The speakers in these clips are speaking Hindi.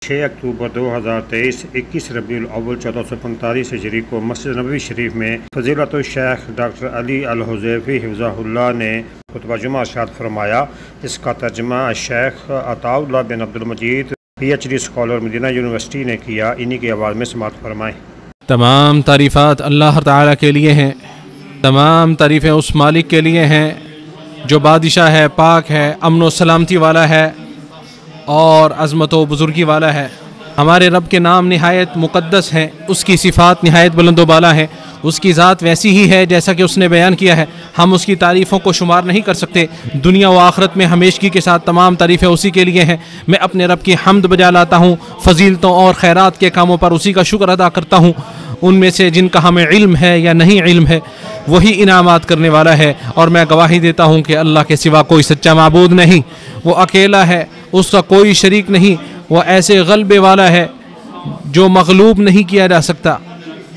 6 अक्टूबर 2023 21 रबीउल अव्वल 1445 हिजरी को मस्जिद नबवी शरीफ में फजीलत शेख डॉक्टर अली अल हुज़ैफ़ी हिफ़्ज़हुल्लाह ने खुतबा जुमा इरशाद फरमाया। इसका तर्जुमा शेख अताउल्लाह बिन अब्दुल मजीद PhD स्कॉलर मदीना यूनिवर्सिटी ने किया। इन्हीं की आवाज़ में समाअत फरमाएँ। तमाम तारीफ़ात अल्लाह ताला के लिए हैं, तमाम तारीफ़ें उस मालिक के लिए हैं जो बादशाह है, पाक है, अमन व सलामती वाला है और अज़मत व बुज़ुर्गी वाला है। हमारे रब के नाम निहायत मुक़द्दस हैं, उसकी सिफ़ात निहायत बुलंद व बाला है, उसकी ज़ात वैसी ही है जैसा कि उसने बयान किया है। हम उसकी तारीफ़ों को शुमार नहीं कर सकते। दुनिया व आखिरत में हमेशगी के साथ तमाम तारीफ़ें उसी के लिए हैं। मैं अपने रब की हम्द बजा लाता हूँ, फ़जीलतों और खैरात के कामों पर उसी का शुक्र अदा करता हूँ। उनमें से जिनका हमें इल्म है या नहीं इल्म है वही इनामात करने वाला है। और मैं गवाही देता हूँ कि अल्लाह के सिवा कोई सच्चा माबूद नहीं, वो अकेला है, उसका कोई शरीक नहीं, वो ऐसे गलबे वाला है जो मगलूब नहीं किया जा सकता।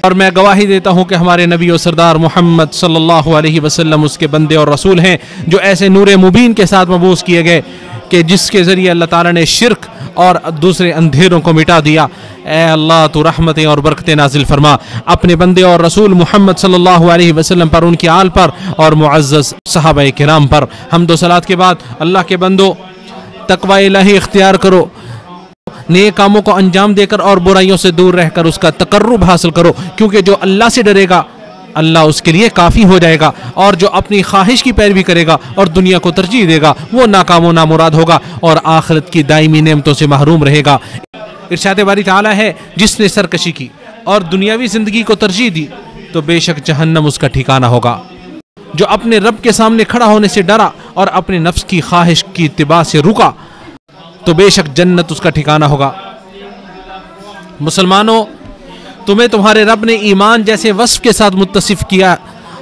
और मैं गवाही देता हूँ कि हमारे नबी और सरदार मोहम्मद सल्लल्लाहु अलैहि वसल्लम उसके बंदे और रसूल हैं जो ऐसे नूर मुबीन के साथ मबूस किए गए कि जिसके ज़रिए अल्लाह ताला ने शिर्क और दूसरे अंधेरों को मिटा दिया। ए अल्लाह तू रहमतें और बरकतें नाजिल फरमा अपने बंदे और रसूल मोहम्मद सल्लल्लाहु अलैहि वसल्लम पर, उनकी आल पर और मुअज़्ज़ज़ सहाबाए किराम पर। हम्द व सलात के बाद अल्लाह के बंदो, तक़वा इलाही इख्तियार करो, नेक कामों को अंजाम देकर और बुराइयों से दूर रहकर उसका तकर्रुब हासिल करो, क्योंकि जो अल्लाह से डरेगा अल्लाह उसके लिए काफ़ी हो जाएगा। और जो अपनी ख्वाहिश की पैरवी करेगा और दुनिया को तरजीह देगा वो नाकाम नामुराद होगा और आखिरत की दायमी नेमतों से महरूम रहेगा। इरशाद बारी ताला है, जिसने सरकशी की और दुनियावी ज़िंदगी को तरजीह दी तो बेशक जहन्नम उसका ठिकाना होगा। जो अपने रब के सामने खड़ा होने से डरा और अपने नफ्स की ख्वाहिश की इत्तिबा से रुका तो बेशक जन्नत उसका ठिकाना होगा। मुसलमानों, तुम्हें तुम्हारे रब ने ईमान जैसे वस्फ के साथ मुत्तसिफ किया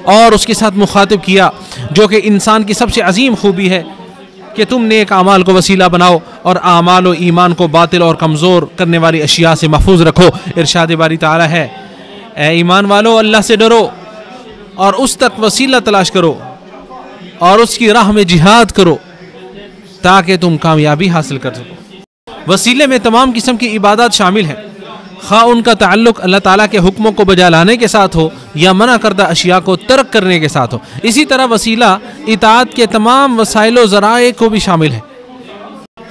और उसके साथ मुखातिब किया जो कि इंसान की सबसे अजीम खूबी है कि तुम नेक आमाल को वसीला बनाओ और आमाल व ईमान को बातिल और कमज़ोर करने वाली अशिया से महफूज रखो। इरशाद बारी ताला है, ए ईमान वालो, अल्लाह से डरो और उस तक वसीला तलाश करो और उसकी राह में जिहाद करो ताकि तुम कामयाबी हासिल कर सको। वसीले में तमाम किस्म की इबादत शामिल हैं, खा उनका ताल्लुक अल्लाह ताला के हुक्मों को बजा लाने के साथ हो या मना करदा अशिया को तर्क करने के साथ हो। इसी तरह वसीला इताअत के तमाम वसाइल व ज़राए को भी शामिल है।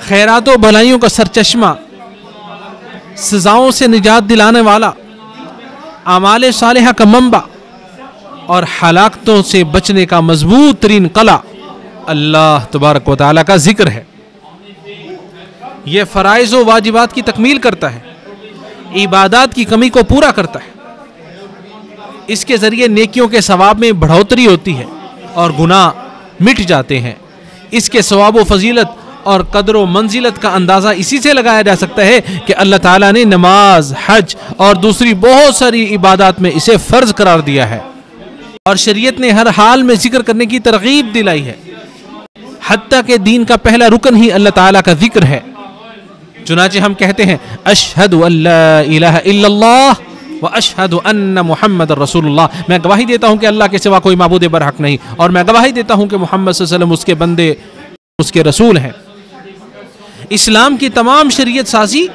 खैरात व भलाइयों का सरचश्मा, सजाओं से निजात दिलाने वाला, आमाल सालिहा का मंबा और हलाकतों से बचने का मजबूत तरीन कला अल्लाह तबारक व तआला का जिक्र है। यह फ़राइज़ व वाजिबात की तकमील करता है, इबादत की कमी को पूरा करता है। इसके ज़रिए नेकियों के सवाब में बढ़ोतरी होती है और गुनाह मिट जाते हैं। इसके सवाब व फजीलत और कदर व मंजिलत का अंदाज़ा इसी से लगाया जा सकता है कि अल्लाह ताला ने नमाज, हज और दूसरी बहुत सारी इबादत में इसे फ़र्ज करार दिया है और शरीयत ने हर हाल में जिक्र करने की तरगीब दिलाई है। हत्ता के दीन का पहला रुकन ही अल्लाह ताला का जिक्र है। चुनाचे हम कहते हैं, अशहदु अल्ला इलाहा इल्लल्लाह व अशहदु अन्ना मुहम्मदर रसूलुल्लाह। मैं गवाही देता हूँ कि अल्लाह के सिवा कोई माबूद बरहक नहीं और मैं गवाही देता हूँ कि मोहम्मद सल्लल्लाहु अलैहि वसल्लम उसके बंदे, उसके रसूल हैं। इस्लाम की तमाम शरीयत साजी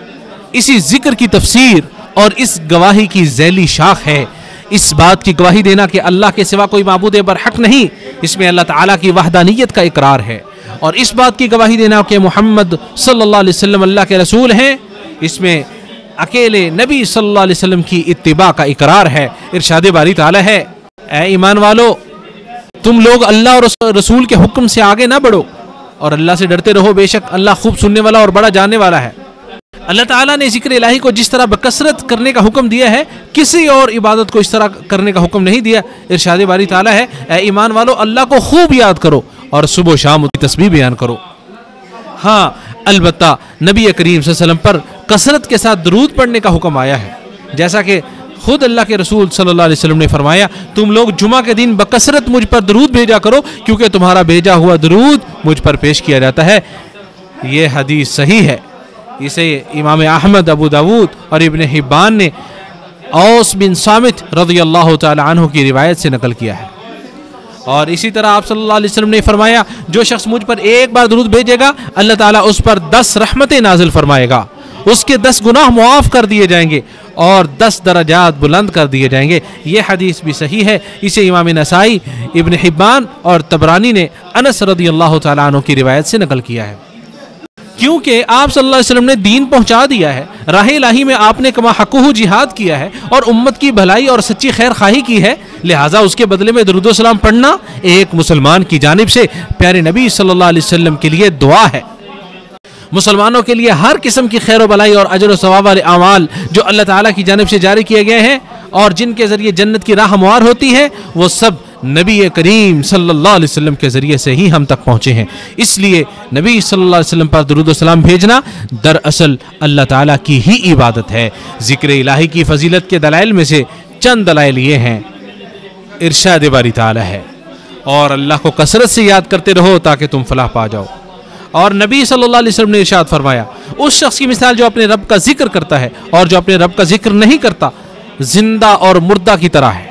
इसी जिक्र की तफसीर और इस गवाही की ज़ैली शाख है। इस बात की गवाही देना कि अल्लाह के सिवा कोई माबूद बरहक नहीं, इसमें अल्लाह ताला की वहदानियत का इकरार है। और इस बात की गवाही देना कि मोहम्मद सल्लल्लाहु अलैहि वसल्लम अल्लाह के रसूल हैं, इसमें अकेले नबी सल्लल्लाहु अलैहि वसल्लम की इत्तिबा का इकरार है। इरशाद बारी ताला है, ए ईमान वालो, तुम लोग अल्लाह और रसूल के हुक्म से आगे ना बढ़ो और अल्लाह से डरते रहो, बेशक अल्लाह खूब सुनने वाला और बड़ा जानने वाला है। अल्लाह ताला ने जिक्र इलाही को जिस तरह बकसरत करने का हुक्म दिया है, किसी और इबादत को इस तरह करने का हुक्म नहीं दिया। इरशाद बारी ताला है, ए ईमान वालो, अल्लाह को खूब याद करो और सुबह शाम उसकी तस्बीह बयान करो। हाँ, अलबत्ता नबी करीम सल्लल्लाहु अलैहि वसल्लम पर कसरत के साथ दरूद पढ़ने का हुक्म आया है, जैसा कि खुद अल्लाह के रसूल सल्लल्लाहु अलैहि वसल्लम ने फरमाया, तुम लोग जुमा के दिन बकसरत मुझ पर दरूद भेजा करो क्योंकि तुम्हारा भेजा हुआ दरूद मुझ पर पेश किया जाता है। ये हदीस सही है। इसे इमाम अहमद, अबू दाऊद और इब्न हिब्बान ने औस बिन सामित रज़ियल्लाहु तआला अन्हु की रिवायत से नकल किया है। और इसी तरह आप सल्लल्लाहु अलैहि वसल्लम ने फरमाया, जो शख्स मुझ पर एक बार दुरूद भेजेगा अल्लाह ताला उस पर 10 रहमतें नाजिल फरमाएगा उसके 10 गुनाह मुआफ़ कर दिए जाएंगे और 10 दरजात बुलंद कर दिए जाएंगे। ये हदीस भी सही है। इसे इमाम नसाई, इब्न हिब्बान और तबरानी ने अनस रदियल्लाहु ताला अन्हु की रिवायत से नकल किया है। क्योंकि आप सल्लल्लाहु अलैहि वसल्लम ने दीन पहुंचा दिया है, राह इलाही में आपने कमा हक़ुहु जिहाद किया है और उम्मत की भलाई और सच्ची खैर खाही की है, लिहाजा उसके बदले में दुरूद व सलाम पढ़ना एक मुसलमान की जानिब से प्यारे नबी सल्लल्लाहु अलैहि वसल्लम के लिए दुआ है। मुसलमानों के लिए हर किस्म की खैर व भलाई और अजर व सवाब वाले अमाल जो अल्लाह ताला की जानिब से जारी किए गए हैं और जिनके ज़रिए जन्नत की राह हमुवार होती है, वो सब नबी करीम सल्लल्लाहु अलैहि वसल्लम के ज़रिए से ही हम तक पहुँचे हैं। इसलिए नबी सल्लल्लाहु अलैहि वसल्लम पर दुरूद व सलाम भेजना दरअसल अल्लाह ताला की ही इबादत है। ज़िक्र इलाही की फजीलत के दलाइल में से चंद दलाइल ये हैं। इरशाद बारी ताला है, और अल्लाह को कसरत से याद करते रहो ताकि तुम फलाह पा जाओ। और नबी सल्लल्लाहु अलैहि वसल्लम ने इरशाद फरमाया, उस शख्स की मिसाल जो अपने रब का जिक्र करता है और जो अपने रब का जिक्र नहीं करता, जिंदा और मुर्दा की तरह है।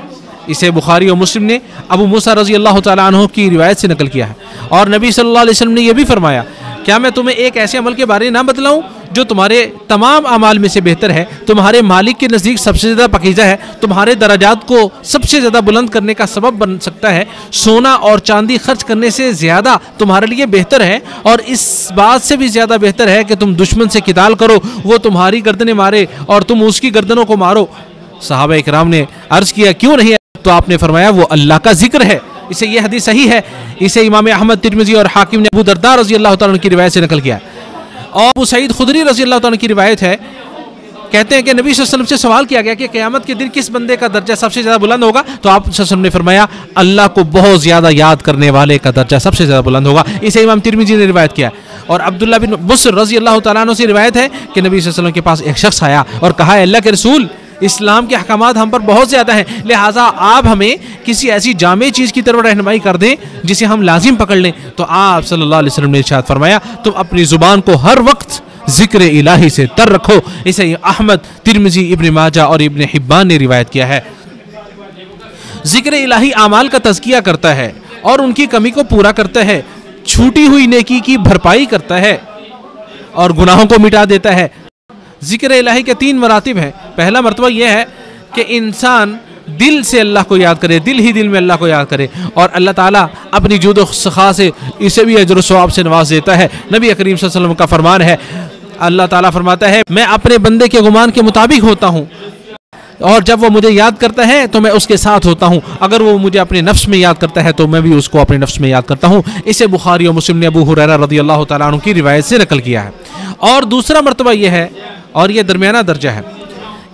इसे बुखारी और मुस्लिम ने अबू मूसा रज़ी अल्लाह तआला अन्हु की रिवायत से नकल किया है। और नबी सल्लल्लाहु अलैहि वसल्लम ने यह भी फरमाया, क्या मैं तुम्हें एक ऐसे अमल के बारे में ना बतलाऊं जो तुम्हारे तमाम अमाल में से बेहतर है, तुम्हारे मालिक के नज़दीक सबसे ज़्यादा पकीज़ा है, तुम्हारे दराजात को सबसे ज़्यादा बुलंद करने का सबब बन सकता है, सोना और चांदी खर्च करने से ज़्यादा तुम्हारे लिए बेहतर है, और इस बात से भी ज़्यादा बेहतर है कि तुम दुश्मन से किताल करो, वो तुम्हारी गर्दनें मारे और तुम उसकी गर्दनों को मारो। सहाबा इकराम ने अर्ज़ किया, क्यों नहीं? तो आपने फरमाया, वो अल्लाह का जिक्र है। इसे यह हदीस सही है। इसे इमाम अहमद, तिरमिज़ी और हाकिम ने अबू दरदा रज़ी अल्लाह तआला अन्हु की रिवायत से नकल किया। और अबू सईद खुदरी रज़ी अल्लाह तआला अन्हु की रिवायत है, कहते हैं कि नबी सल्लल्लाहु अलैहि वसल्लम से सवाल किया गया कि क़यामत के दिन किस बंदे का दर्जा सबसे ज़्यादा बुलंद होगा, तो आप सल्लल्लाहु अलैहि वसल्लम ने फरमाया, अल्लाह को बहुत ज़्यादा याद करने वाले का दर्जा सबसे ज़्यादा बुलंद होगा। इसे इमाम तिरमिज़ी ने रिवायत किया। और अब्दुल्लाह बिन बुस्र रज़ी अल्लाह तआला अन्हु से रिवायत है कि नबी सल्लल्लाहु अलैहि वसल्लम के पास एक शख्स आया और कहा, अल्लाह के रसूल, इस्लाम के अहकामात हम पर बहुत ज़्यादा हैं, लिहाजा आप हमें किसी ऐसी जामे चीज़ की तरफ रहनुमाई कर दें जिसे हम लाजिम पकड़ लें। तो आप सल्लल्लाहु अलैहि वसल्लम ने इरशाद फरमाया, तुम अपनी ज़ुबान को हर वक्त ज़िक्र इलाही से तर रखो। इसे अहमद, तिरमिज़ी, इब्न माजा और इब्न हिब्बान ने रिवायत किया है। ज़िक्र इलाही आमाल का तज़किया करता है और उनकी कमी को पूरा करता है, छूटी हुई नेकी की भरपाई करता है और गुनाहों को मिटा देता है। ज़िक्र इलाही के 3 मरातिब हैं। पहला मरतबा यह है कि इंसान दिल से अल्लाह को याद करे, दिल ही दिल में अल्लाह को याद करे, और अल्लाह ताला अपनी जुद व सखा से इसे भी अजर सवाब से नवाज देता है। नबी करीम सल्लल्लाहु अलैहि वसल्लम का फरमान है, अल्लाह ताला फरमाता है, मैं अपने बंदे के गुमान के मुताबिक होता हूँ, और जब वो मुझे याद करता है तो मैं उसके साथ होता हूँ, अगर वो मुझे अपने नफ्स में याद करता है तो मैं भी उसको अपने नफ्स में याद करता हूँ। इसे बुखारी और मुस्लिम ने अबू हुरैरा रज़ियल्लाहु तआला अन्हु की रिवायत से नकल किया है। और दूसरा मरतबा यह है, और यह दरमियाना दर्जा है,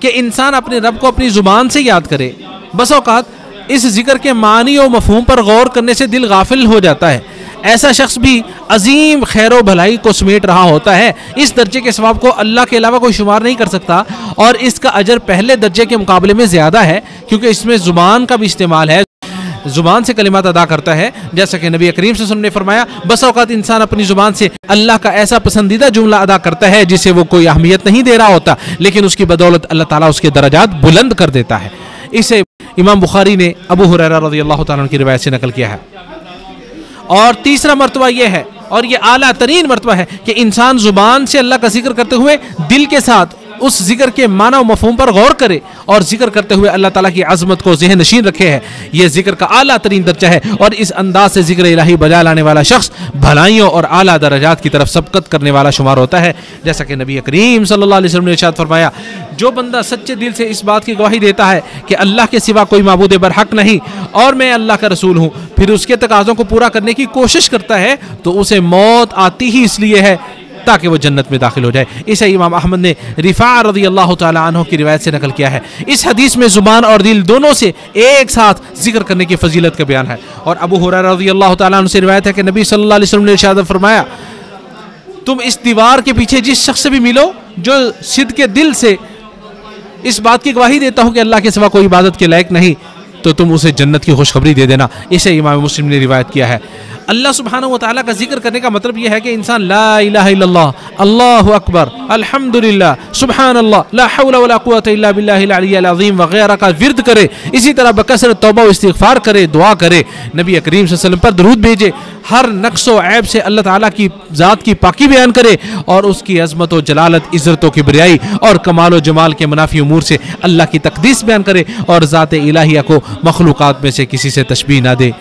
कि इंसान अपने रब को अपनी ज़ुबान से याद करे। बस औक़ात इस जिक्र के मानी और मफ़हूम पर गौर करने से दिल गाफिल हो जाता है। ऐसा शख्स भी अजीम खैर व भलाई को समेट रहा होता है। इस दर्जे के सवाब को अल्लाह के अलावा कोई शुमार नहीं कर सकता, और इसका अजर पहले दर्जे के मुकाबले में ज़्यादा है, क्योंकि इसमें ज़ुबान का भी इस्तेमाल है, ज़ुबान से कलिमात अदा करता है। जैसा कि नबी करीम सल्लल्लाहु अलैहि वसल्लम ने फरमाया, बस औक़ात इंसान अपनी ज़ुबान से अल्लाह का ऐसा पसंदीदा जुमला अदा करता है जिसे वो कोई अहमियत नहीं दे रहा होता, लेकिन उसकी बदौलत अल्लाह ताला उसके दराजात बुलंद कर देता है। इसे इमाम बुखारी ने अबू हुरैरा रज़ियल्लाहु तआला अन्हु की रिवायत से नकल किया है। और तीसरा मरतबा यह है, और यह आला तरीन मरतबा है, कि इंसान ज़ुबान से अल्लाह का जिक्र करते हुए दिल के साथ उस जिक्र के माना व मफ़हूम पर गौर करे और जिक्र करते हुए अल्लाह ताला की अज़मत को ज़हन नशीन रखे है। यह जिक्र का आला तरीन दर्जा है, और इस अंदाज से जिक्र इलाही बजा लाने वाला शख्स भलाइयों और आला दराजात की तरफ सबकत करने वाला शुमार होता है। जैसा कि नबी करीम सल्लल्लाहु अलैहि वसल्लम ने इरशाद फरमाया, जो बंदा सच्चे दिल से इस बात की गवाही देता है कि अल्लाह के सिवा कोई माबूद बरहक नहीं और मैं अल्लाह का रसूल हूँ, फिर उसके तकाज़ों को पूरा करने की कोशिश करता है, तो उसे मौत आती ही इसलिए है ताकि वो जन्नत में दाखिल हो जाए। इसे इमाम अहमद ने रिफा रज़ियल्लाहु तआला अन्हु की रिवायत से नकल किया है। इस हदीस में ज़ुबान और दिल दोनों से एक साथ जिक्र करने की फजीलत का बयान है। और अबू हुरैरा रज़ियल्लाहु तआला अन्हु से रिवायत है कि नबी सल्लल्लाहु अलैहि वसल्लम ने इरशाद फरमाया, तुम इस दीवार के पीछे जिस शख्स से भी मिलो जो सिद्क़ के दिल से इस बात की गवाही देता हूँ कि अल्लाह के सिवा कोई इबादत के लायक नहीं, तो तुम उसे जन्नत की खुशखबरी दे देना। इसे इमाम मुस्लिम ने रिवायत किया है। अल्लाह सुब्हानहू व तआला का जिक्र करने का मतलब यह है कि इंसान ला इलाहा इल्लल्लाह, अल्लाहु अकबर, अल्हम्दुलिल्लाह, सुब्हानल्लाह, ला हौला वला कुव्वता इल्ला बिल्लाहिल अलिय्यिल अज़ीम वगैरह का विर्द करे। इसी तरह बकसरत तौबा व इस्तिग़फ़ार करे, दुआ करे, नबी करीम सल्लल्लाहु अलैहि वसल्लम पर दरूद भेजे, हर नक्स व ऐब से अल्लाह ताला की ज़ात की पाकी बयान करे और उसकी अज़मत व जलालत, इज़्ज़त व किबरियाई और कमाल व जमाल के मुनाफी उमूर से अल्लाह की तक़दीस बयान करे और ज़ात इलाहिया को मखलूक़ात में से किसी से तशबीह ना दे।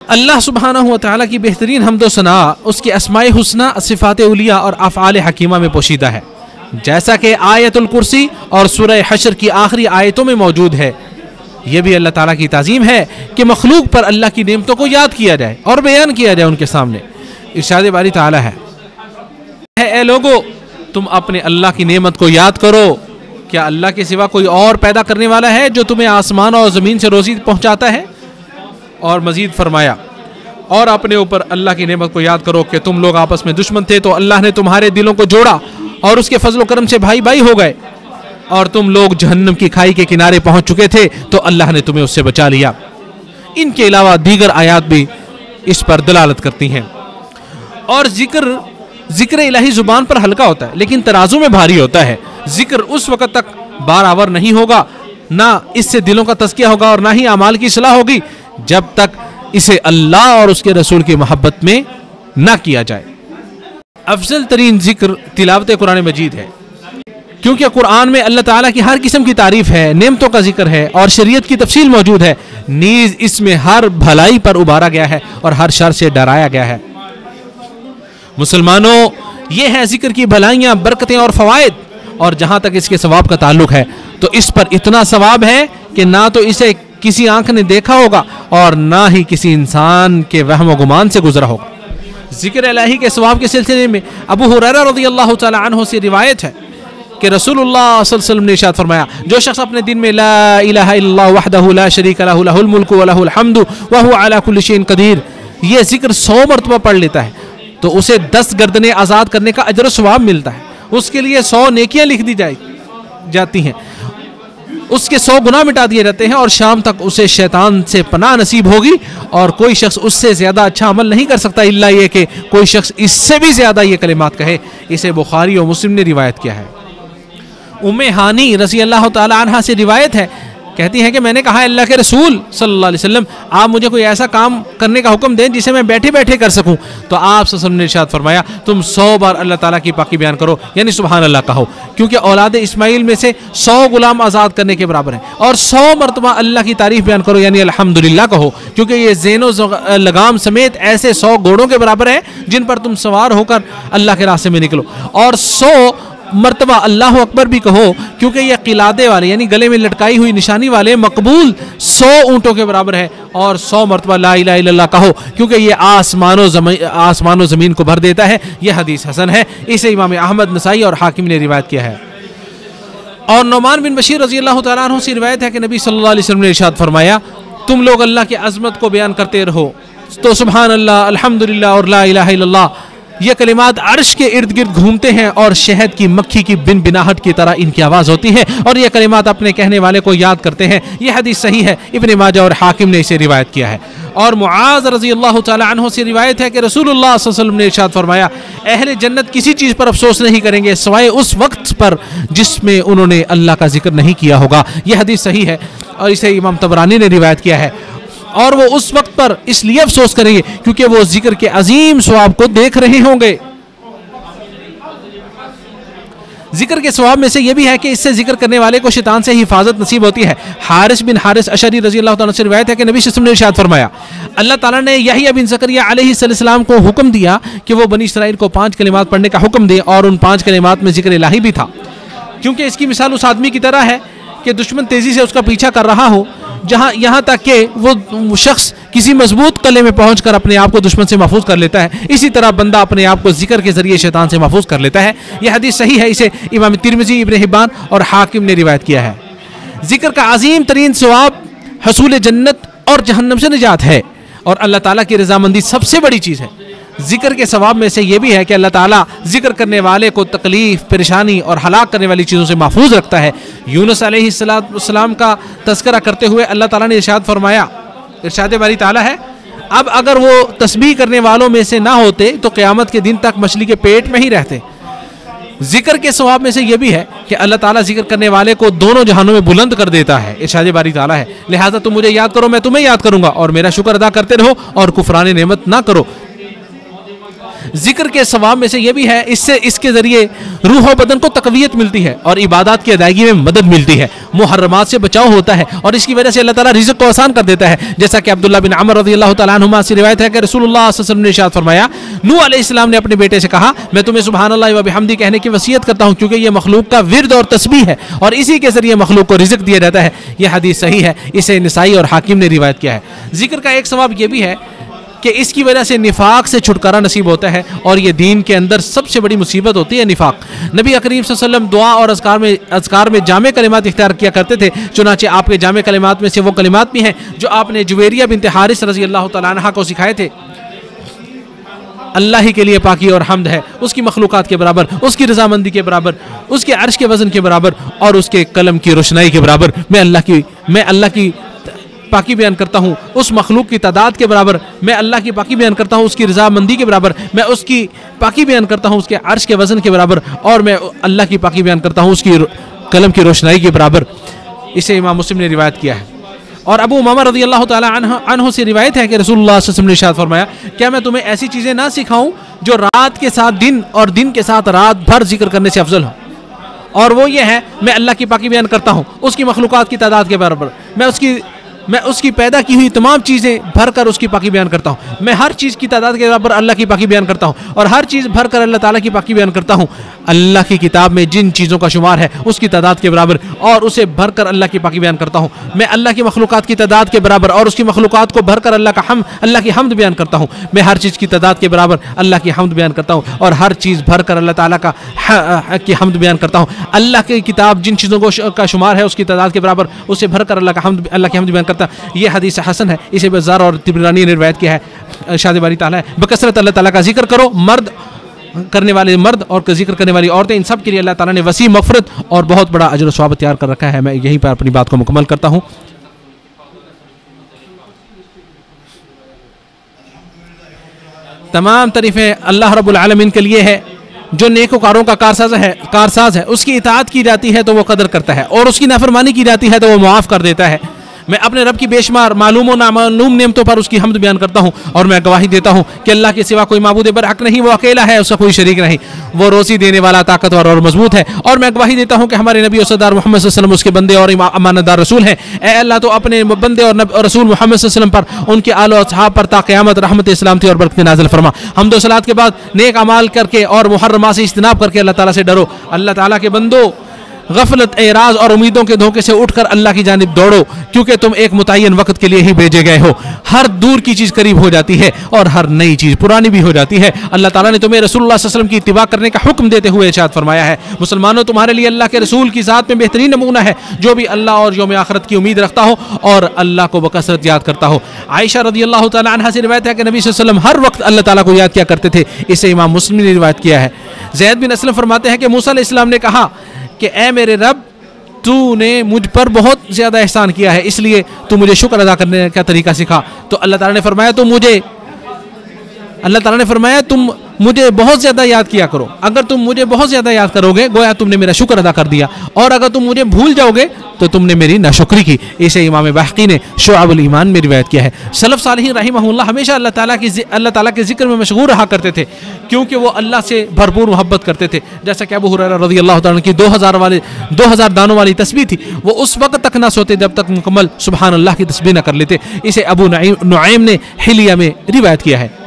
अल्लाह सुब्हानहू व तआला की बेहतरीन हम्द व सना उसके अस्माए हुस्ना, सिफ़ात उलिया और अफ़आल हकीमा में पोशीदा है, जैसा कि आयतुल कुर्सी और सूरह हश्र की आखिरी आयतों में मौजूद है। यह भी अल्लाह ताला की ताज़ीम है कि मखलूक पर अल्लाह की नेमतों को याद किया जाए और बयान किया जाए उनके सामने। इरशाद बारी ताला है, ए लोगो, तुम अपने अल्लाह की नेमत को याद करो। क्या अल्लाह के सिवा कोई और पैदा करने वाला है जो तुम्हें आसमान और ज़मीन से रोज़ी पहुँचाता है? और मज़ीद फरमाया, और अपने ऊपर अल्लाह की नेमत को याद करो कि तुम लोग आपस में दुश्मन थे तो अल्लाह ने तुम्हारे दिलों को जोड़ा और उसके फजल करम से भाई भाई हो गए, और तुम लोग जहन्नम की खाई के किनारे पहुंच चुके थे तो अल्लाह ने तुम्हें उससे बचा लिया। इनके अलावा दीगर आयात भी इस पर दलालत करती हैं। और जिक्र इलाही जुबान पर हल्का होता है लेकिन तराजू में भारी होता है। जिक्र उस वक़्त तक बारावर नहीं होगा, ना इससे दिलों का तज़किया होगा और ना ही अमाल की सलाह होगी, जब तक इसे अल्लाह और उसके रसूल की मोहब्बत में ना किया जाए। अफजल तरीन जिक्र तिलावत कुरान मजीद है, क्योंकि कुरान में अल्लाह ताला की हर किस्म की तारीफ है, नेमतों का जिक्र है और शरीयत की तफसील मौजूद है। नीज इसमें हर भलाई पर उबारा गया है और हर शर से डराया गया है। मुसलमानों, ये है जिक्र की भलाइयाँ, बरकतें और फवायद, और जहाँ तक इसके सवाब का ताल्लुक है तो इस पर इतना सवाब है कि ना तो इसे किसी आंख ने देखा होगा और ना ही किसी इंसान के वहम व गुमान से गुजरा होगा। जिक्र इलाही के सवाब के सिलसिले में अबू हुरैरा रज़ियल्लाहु तआला अन्हु से रिवायत है कि रसूलुल्लाह सल्लल्लाहु अलैहि वसल्लम ने इरशाद फरमाया, जो शख्स अपने दिन में ला इलाहा इल्लल्लाह वहदहु ला शरीका लहु लहुल मुल्कु व लहुल हम्दु व हुवा अला कुल्लि शैइन कदीर, ये जिक्र 100 मरतबा पढ़ लेता है तो उसे 10 गर्दनें आज़ाद करने का अजर सवाब मिलता है। उसके लिए 100 नेकियां लिख दी जाती हैं, उसके 100 गुनाह मिटा दिए जाते हैं और शाम तक उसे शैतान से पनाह नसीब होगी और कोई शख्स उससे ज़्यादा अच्छा अमल नहीं कर सकता इल्ला ये कि कोई शख्स इससे भी ज़्यादा ये कलिमात कहे। इसे बुखारी और मुस्लिम ने रिवायत किया है। उम्मे हानी रज़ी अल्लाह तआला अन्हा से रिवायत है, कहती हैं कि मैंने कहा, अल्लाह के रसूल सल्लल्लाहु अलैहि वसल्लम, आप मुझे कोई ऐसा काम करने का हुक्म दें जिसे मैं बैठे बैठे कर सकूं। तो आप सल्लल्लाहु अलैहि वसल्लम ने इरशाद फरमाया, तुम 100 बार अल्लाह ताला की पाकी बयान करो, यानी सुभान अल्लाह कहो, क्योंकि औलाद इस्माइल में से 100 गुलाम आज़ाद करने के बराबर है। और 100 मरतबा अल्लाह की तारीफ बयान करो, यानी अल्हम्दुलिल्लाह कहो, क्योंकि ये ज़ेनो लगाम समेत ऐसे 100 घोड़ों के बराबर है जिन पर तुम सवार होकर अल्लाह के रास्ते में निकलो। और 100 मरतबा अल्लाह अकबर भी कहो, क्योंकि यह किलादे वाले यानी गले में लटकाई हुई निशानी वाले मकबूल 100 ऊँटों के बराबर है। और 100 मरतबा ला इलाहा इल्लल्लाह कहो, क्योंकि ये आसमानो ज़मीन को भर देता है। यह हदीस हसन है। इसे इमाम अहमद, नसाई और हाकिम ने रिवायत किया है। और नुमान बिन बशीर रज़ी अल्लाह तआला अन्हु से रिवायत है कि नबी सल्लल्लाहु अलैहि वसल्लम ने इरशाद फरमाया, तुम लोग अल्लाह की अज़मत को बयान करते रहो तो सुभान अल्लाह, अल्हम्दुलिल्लाह और ला इलाहा इल्लल्लाह, ये कलिमात अर्श के इर्द गिर्द घूमते हैं और शहद की मक्खी की बिन बिनाहट की तरह इनकी आवाज़ होती है और ये कलिमात अपने कहने वाले को याद करते हैं। यह हदीस सही है। इब्न माजा और हाकिम ने इसे रिवायत किया है। और मुआज़ रज़ी अल्लाह तआला अन्हु से रिवायत है कि रसूलुल्लाह सल्लल्लाहु अलैहि वसल्लम ने इरशाद फरमाया, अहले जन्नत किसी चीज़ पर अफसोस नहीं करेंगे सिवाय उस वक्त पर जिसमें उन्होंने अल्लाह का जिक्र नहीं किया होगा। यह हदीस सही है और इसे इमाम तबरानी ने रिवायत किया है। और वो उस वक्त पर इसलिए अफसोस करेंगे क्योंकि वो जिक्र के अजीम सवाब को देख रहे होंगे। जिक्र के सवाब में से यह भी है कि इससे जिक्र करने वाले को शैतान से हिफाजत नसीब होती है। हारिस बिन हारिस अशरी रज़ी अल्लाह तआला से रिवायत है कि नबी सल्लल्लाहु अलैहि वसल्लम ने इरशाद फरमाया, अल्लाह ताला ने यहया बिन ज़करिया अलैहिस्सलाम को हुक्म दिया कि वो बनी इसराइल को 5 कलिमात पढ़ने का हुक्म दे और उन 5 कलिमात में जिक्र इलाही भी था। क्योंकि इसकी मिसाल उस आदमी की तरह है कि दुश्मन तेज़ी से उसका पीछा कर रहा हो, यहाँ तक कि वो शख्स किसी मजबूत किले में पहुंचकर अपने आप को दुश्मन से महफूज कर लेता है। इसी तरह बंदा अपने आप को जिक्र के जरिए शैतान से महफूज कर लेता है। यह हदीस सही है। इसे इमाम तिरमिज़ी, इब्न हिब्बान और हाकिम ने रिवायत किया है। जिक्र का अजीम तरीन सवाब हसूल जन्नत और जहन्नम से निजात है और अल्लाह ताला की रज़ामंदी सबसे बड़ी चीज़ है। जिक्र के सवाब में से ये भी है कि अल्लाह ताला जिक्र करने वाले को तकलीफ, परेशानी और हलाक करने वाली चीज़ों से महफूज रखता है। यूनुस अलैहिस्सलाम का तस्करा करते हुए अल्लाह ताला ने इरशाद फरमाया, इरशाद बारी ताला है, अब अगर वो तस्बीह करने वालों में से ना होते तो क़यामत के दिन तक मछली के पेट में ही रहते। जिक्र के सवाब में से यह भी है कि अल्लाह ताला जिक्र करने वाले को दोनों जहानों में बुलंद कर देता है। इरशाद बारी ताला है, लिहाजा तुम मुझे याद करो, मैं तुम्हें याद करूंगा, और मेरा शुक्र अदा करते रहो और कुफरान नेमत ना करो। जिक्र के सवाब में से यह भी है, इससे इसके जरिए रूह और बदन को तकवीयत मिलती है और इबादत की अदायगी में मदद मिलती है, मुहर्रमात से बचाव होता है और इसकी वजह से अल्लाह ताला रिज़्क़ को आसान कर देता है। जैसा कि अब्दुल्लाह बिन अमर रज़ियल्लाहु तआला अन्हुमा से रिवायत है कि रसूलुल्लाह सल्लल्लाहु अलैहि वसल्लम ने इरशाद फरमाया, नूह अलैहिस्सलाम ने अपने बेटे से कहा, मैं तुम्हें सुबहानल्लाह व बिहम्दी कहने की वसीयत करता हूँ, क्योंकि यह मखलूक का विर्द और तस्बीह है और इसी के जरिए मखलूक को रिज़्क़ दिया जाता है। यह हदीस सही है, इसे निसाई और हाकिम ने रिवायत किया है। जिक्र का एक सवाब यह भी है कि इसकी वजह से निफाक से छुटकारा नसीब होता है और ये दीन के अंदर सबसे बड़ी मुसीबत होती है निफाक। नबी करीम सल्लल्लाहु अलैहि वसल्लम दुआ और अज़कार में जामे कलिमात इख्तियार किया करते थे, चुनाचे आपके जामे कलिमात में से वो कलिमात भी हैं जो आपने जुवेरिया बिनत हारिस रज़ी अल्लाह तआला अन्हा को सिखाए थे। अल्लाह ही के लिए पाकी और हम्द है, उसकी मखलूक़ात के बराबर, उसकी रज़ामंदी के बराबर, उसके अर्श के वज़न के बराबर और उसके कलम की रोशनाई के बराबर। मैं अल्लाह की पाकी बयान करता हूँ, उस मखलूक की तादाद के बराबर मैं अल्लाह की पाकी बयान करता हूँ, उसकी रज़ामंदी के बराबर मैं उसकी पाकी बयान करता हूँ, उसके अर्श के वज़न के बराबर, और मैं अल्लाह की पाकी बयान करता हूँ उसकी कलम की रोशनाई के बराबर। इसे इमाम मुस्लिम ने रिवायत किया है। और अबू उमामा रज़ियल्लाहु तआला अन्हु से रिवायत है कि रसूलुल्लाह सल्लल्लाहु अलैहि वसल्लम ने इरशाद फरमाया, क्या मैं तुम्हें ऐसी चीज़ें ना सिखाऊं जो रात के साथ दिन और दिन के साथ रात भर जिक्र करने से अफजल हो? और वो ये है, मैं अल्लाह की पाकी बयान करता हूँ उसकी मखलूक़ात की तादाद के बराबर, मैं उसकी पैदा की हुई तमाम चीज़ें भरकर उसकी पाकी बयान करता हूँ, मैं हर चीज़ की तादाद के बराबर अल्लाह की पाकी बयान करता हूँ और हर चीज़ भरकर अल्लाह ताला की पाकी बयान करता हूँ। अल्लाह की किताब में जिन चीज़ों का शुमार है उसकी तादाद के बराबर और उसे भरकर अल्लाह की पाकी बयान करता हूँ। मैं अल्लाह की मखलूक़ात की तादाद के बराबर और उसकी मखलूक़ात को भरकर अल्लाह की हम्द बयान करता हूँ। मैं हर चीज़ की तादाद के बराबर अल्लाह की हम्द बयान करता हूँ और हर चीज़ भरकर अल्लाह ताला की हम्द बयान करता हूँ। अल्लाह की किताब जिन चीज़ों का शुमार है उसकी तादाद के बराबर उसे भरकर अल्लाह की हम्द बयान करता है। यह हदीस हसन है, इसे बज़ार और तिबरानी ने रिवायत किया है। इरशाद बारी ताला है, बकसरत अल्लाह ताला का जिक्र करो, मर्द करने वाले मर्द और जिक्र करने वाली औरतें, इन सब के लिए अल्लाह ताला ने वसी मग़फ़िरत और बहुत बड़ा अजर और सवाब तैयार कर रखा है। मैं यहीं पर अपनी बात को मुकम्मल करता हूँ। तमाम तारीफ़ें अल्लाह रब्बुल आलमीन के लिए है जो नेकोकारों का कारसाज है। उसकी इताअत की जाती है तो वो कदर करता है और उसकी नाफरमानी की जाती है तो वो मुआफ़ कर देता है। मैं अपने रब की बेशुमार मालूम और नामालूम नेमतों पर उसकी हम्द बयान करता हूँ और मैं गवाही देता हूँ कि अल्लाह के सिवा कोई माबूद बरहक नहीं, वो अकेला है, उसका कोई शरीक नहीं, वो रोज़ी देने वाला, ताकतवर और मजबूत है। और मैं गवाही देता हूँ कि हमारे नबी और सरदार मोहम्मद सल्लल्लाहु अलैहि वसल्लम उसके बंदे और अमानतदार रसूल हैं। ए अल्लाह, तो अपने बंदे और रसूल मोहम्मद सल्लल्लाहु अलैहि वसल्लम पर, उनके आलो असहाब पर ता क़यामत रहमत इस्लामती और बरकत नाज़िल फरमा। हम्द व सलात के बाद नेक अमाल करके और मुहर्रमात से इज्तिनाब करके अल्लाह ताला से डरो। अल्लाह ताला के बंदो, गफलत, एराज और उम्मीदों के धोखे से उठकर अल्लाह की जानिब दौड़ो, क्योंकि तुम एक मुतय्यन वक्त के लिए ही भेजे गए हो। हर दूर की चीज़ करीब हो जाती है और हर नई चीज़ पुरानी भी हो जाती है। अल्लाह ताला ने तुम्हें रसूलुल्लाह सल्लल्लाहु अलैहि वसल्लम की इत्तिबा करने का हुक्म देते हुए इरशाद फरमाया है, मुसलमानों, तुम्हारे लिए अल्लाह के रसूल की ज़ात में बेहतरीन नमूना है जो भी अल्लाह और यौम आखिरत की उम्मीद रखता हो और अल्लाह को बकसरत याद करता हो। आयशा रज़ियल्लाहु तआला अन्हा से रिवायत है कि नबी सल्लल्लाहु अलैहि वसल्लम हर वक्त अल्लाह ताला को याद किया करते थे। इसे इमाम मुस्लिम ने रिवायत किया है। ज़ैद बिन असलम फरमाते हैं कि मूसा अलैहिस्सलाम ने कहा कि ए मेरे रब, तूने मुझ पर बहुत ज़्यादा एहसान किया है, इसलिए तू मुझे शुक्र अदा करने का तरीका सिखा। तो अल्लाह ताला ने फरमाया तुम मुझे बहुत ज़्यादा याद किया करो। अगर तुम मुझे बहुत ज़्यादा याद करोगे गोया तुमने मेरा शुक्र अदा कर दिया, और अगर तुम मुझे भूल जाओगे तो तुमने मेरी नाशुक्री की। इसे इमाम बहक़ी ने शुअबुल ईमान में रिवायत किया है। सलफ़ सालिहीन रहिमहुल्लाह हमेशा अल्लाह ताला के ज़िक्र में मशगूल रहा करते थे, क्योंकि वो अल्लाह से भरपूर मोहब्बत करते थे। जैसा कि अबू हुरैरा रज़ियल्लाहु तआला की 2000 दानों वाली तस्बीह थी, वो उस वक्त तक ना सोते जब तक मुकम्मल सुबहान अल्लाह की तस्बीह ना कर लेते। इसे अबू नुआइम ने हिलिया में रिवायत किया है।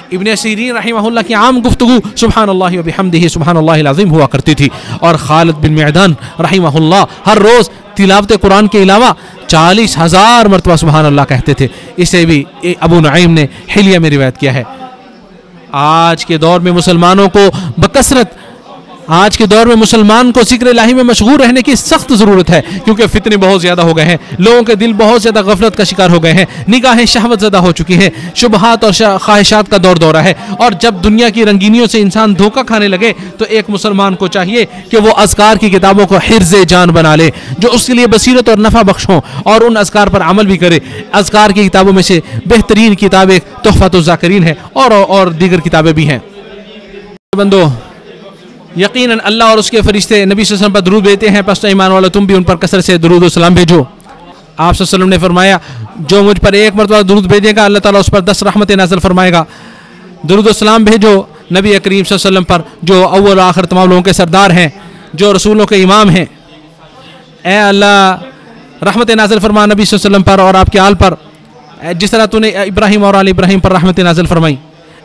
इब्न सीरीन रहिमहुल्लाह की आम गुफ्तगू सुबहानल्लाहि व बिहम्दिही सुबहानल्लाहिल अज़ीम हुआ करती थी। और खालिद बिन मिअदान रहिमहुल्लाह हर रोज़ तिलावत कुरान के अलावा 40,000 मरतबा सुबहान अल्लाह कहते थे। इसे भी अबू नुआइम ने हिलिया में रिवायत किया है। आज के दौर में मुसलमानों को बकसरत आज के दौर में मुसलमान को जिक्र इलाही में मशगूल रहने की सख्त ज़रूरत है, क्योंकि फितने बहुत ज़्यादा हो गए हैं, लोगों के दिल बहुत ज़्यादा गफलत का शिकार हो गए हैं, निगाहें शहवत ज़दा हो चुकी हैं, शुबहात और ख्वाहिशात का दौर दौरा है। और जब दुनिया की रंगीनियों से इंसान धोखा खाने लगे तो एक मुसलमान को चाहिए कि वो अज़कार की किताबों को हिर्ज़े जान बना ले, जो उसके लिए बसीरत और नफ़ा बख्श हों, और उन अज़कार पर अमल भी करे। अज़कार की किताबों में से बेहतरीन किताब एक तोहफ़तुज़ ज़ाकिरीन है, और दीगर किताबें भी हैं। बंदो, यकीनन अल्लाह और उसके फरिश्ते नबी सल्लल्लाहु अलैहि वसल्लम पर दुरूद भेजते हैं, पस ईमान वालों तुम भी उन पर कसरत से दुरूद और सलाम भेजो। आप सल्लल्लाहु अलैहि वसल्लम ने फरमाया, जो मुझ पर एक मरतबा दुरूद भेजेगा अल्लाह ताला उस पर 10 रहमतें नाज़िल फरमाएगा। दुरूद और सलाम भेजो नबी करीम सल्लल्लाहु अलैहि वसल्लम पर, जो अव्वल आखिर तमाम लोगों के सरदार हैं, जो रसूलों के इमाम हैं। ए अल्लाह रहमत नाज़िल फरमा नबी सल्लल्लाहु अलैहि वसल्लम पर और आपके आल पर, जिस तरह तूने इब्राहिम और आल इब्राहिम पर रहमत नाज़िल फरमाई।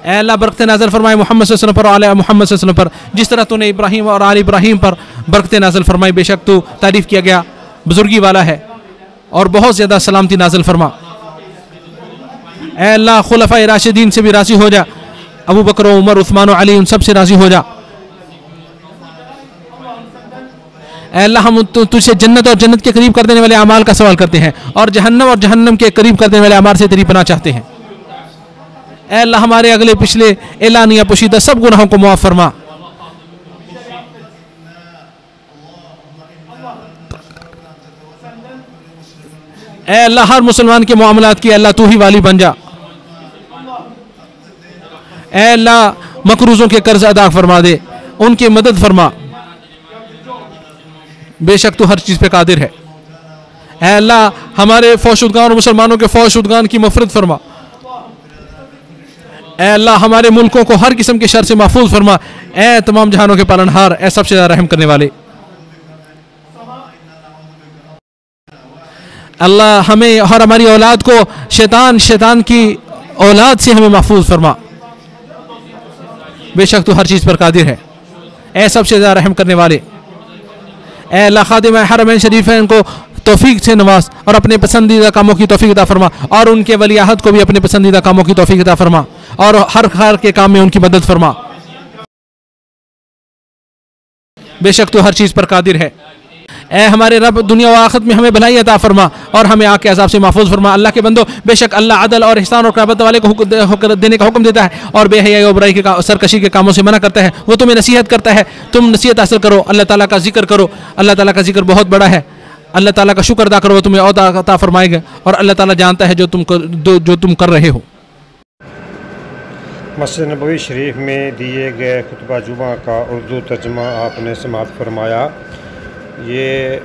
ए अल्लाह बरकत नाज़िल फरमाए मोहम्मद सल्लल्लाहु अलैहि वसल्लम पर और आले मोहम्मद सल्लल्लाहु अलैहि वसल्लम पर, जिस तरह तूने इब्राहिम और आल इब्राहिम पर बरकत नाज़िल फरमाई। बेशक तू तारीफ़ किया गया बुजुर्गी वाला है और बहुत ज़्यादा सलामती नाज़िल फरमा। ए अल्लाह खुलफ़ाए राशिदीन से भी राज़ी हो जा, अबू बकर, उमर, उस्मान और अली, उन सब से राज़ी हो जा। ए अल्लाह हम तुझसे जन्नत और जन्नत के करीब कर देने वाले अमाल का सवाल करते हैं, और जहन्नम के करीब कर देने वाले अमाल से तेरी पनाह चाहते हैं। ए अल्लाह हमारे अगले पिछले एलानिया पोशीदा सब गुनाहों को मुआफ़ फरमा। ए अल्लाह हर मुसलमान के मामलात की अल्लाह तू ही वाली बन जा। ए अल्लाह मकरूज़ों के कर्ज अदा फरमा दे, उनकी मदद फरमा, बेशक तू हर चीज़ पे कादिर है। ए अल्लाह हमारे फौशुदगान और मुसलमानों के फौशुदगान की मफ़रत फरमा। ए अल्लाह हमारे मुल्कों को हर किस्म के शर से महफूज फरमा। ए तमाम जहानों के पालनहार, ए सबसे ज़्यादा रहम करने वाले, अल्लाह हमें और हमारी औलाद को शैतान की औलाद से हमें महफूज फरमा। बेशक तू हर चीज़ पर कादिर है। ए सबसे ज़्यादा रहम करने वाले, ए अल्लाह खादिम हरमैन शरीफैन को तौफीक से नवाज और अपने पसंदीदा कामों की तौफीक अता फरमा, और उनके वलीअहद को भी अपने पसंदीदा कामों की तौफीक अता फरमा, और हर खैर के काम में उनकी मदद फरमा। बेशक तू हर चीज़ पर कादिर है। ए हमारे रब, दुनिया व आखिरत में हमें भलाई अता फरमा और हमें आके अज़ाब से महफूज फरमा। अल्लाह के बंदो, बेशक अल्लाह अदल और ihसान और क़यामत वाले को देने का हुक्म देता है और बेहयाई और बुराई के सरकशी के कामों से मना करता है। वो तुम्हें नसीहत करता है, तुम नसीहत हासिल करो, अल्लाह ताला का जिक्र करो। अल्लाह ताला का जिक्र बहुत बड़ा है। अल्लाह ताला का शुक्र अदा करो, तुम्हें और अता फरमाएगा, और अल्लाह ताला जानता है जो तुम कर रहे हो। मस्जिद नबवी शरीफ में दिए गए खुतबा जुमा का उर्दू तर्जुमा आपने समाअत फरमाया। ये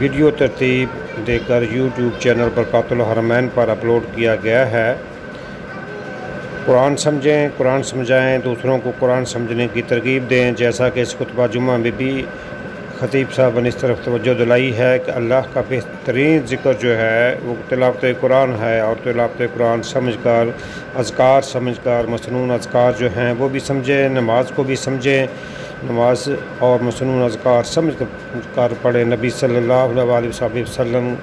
वीडियो तरतीब देकर यूट्यूब चैनल बरकातुल हरमैन पर अपलोड किया गया है। कुरान समझें, कुरान समझाएं, दूसरों को कुरान समझने की तरगीब दें। जैसा कि इस खुतबा जुमा में भी ख़तीब साहब ने इस तरफ तवज्जो दिलाई है कि अल्लाह का बेहतरीन ज़िक्र जो है वो तिलावत कुरान है, और तिलावत कुरान समझकर, अज़कार समझकर, मसनून अज़कार जो हैं वो भी समझें, नमाज को भी समझें, नमाज और मसनून अज़कार समझ कर पढ़े। नबी सल्लल्लाहु अलैहि वसल्लम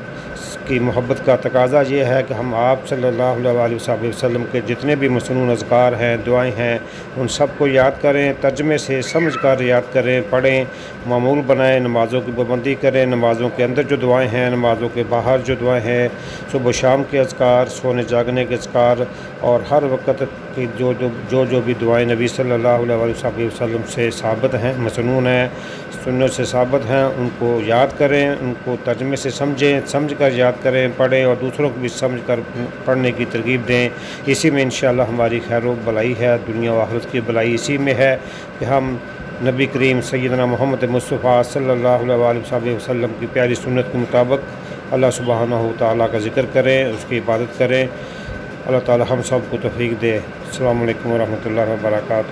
की मोहब्बत का तकाज़ा ये है कि हम आप सल्लल्लाहु अलैहि वसल्लम के जितने भी मसनून अज़कार हैं, दुआएं हैं, उन सब को याद करें, तर्जमे से समझ कर याद करें, पढ़ें, मामूल बनाएं, नमाज़ों की पाबंदी करें। नमाज़ों के अंदर जो दुआएं हैं, नमाज़ों के बाहर जो दुआएं हैं, सुबह शाम के अज़कार, सोने जागने के अज़कार, और हर वक्त की जो भी दुआएं नबी सल्लल्लाहु अलैहि वसल्लम से साबित हैं, मसनून हैं, सुन्नत से साबित हैं, उनको याद करें, उनको तर्जमे से समझें, समझ कर याद करें, पढ़ें, और दूसरों को भी समझ कर पढ़ने की तरगीब दें। इसी में इंशाअल्लाह हमारी खैर व भलाई है, दुनिया व आखिरत की भलाई इसी में है कि हम नबी करीम सैयदना मोहम्मद मुस्तफ़ा सल्लल्लाहु अलैहि वसल्लम की प्यारी सुन्नत के मुताबिक अल्लाह सुब्हानहू तआला का ज़िक्र करें, उसकी इबादत करें। अल्लाह ताला हम सब को तौफीक दे। अस्सलामु अलैकुम व रहमतुल्लाहि व बरकातुहू।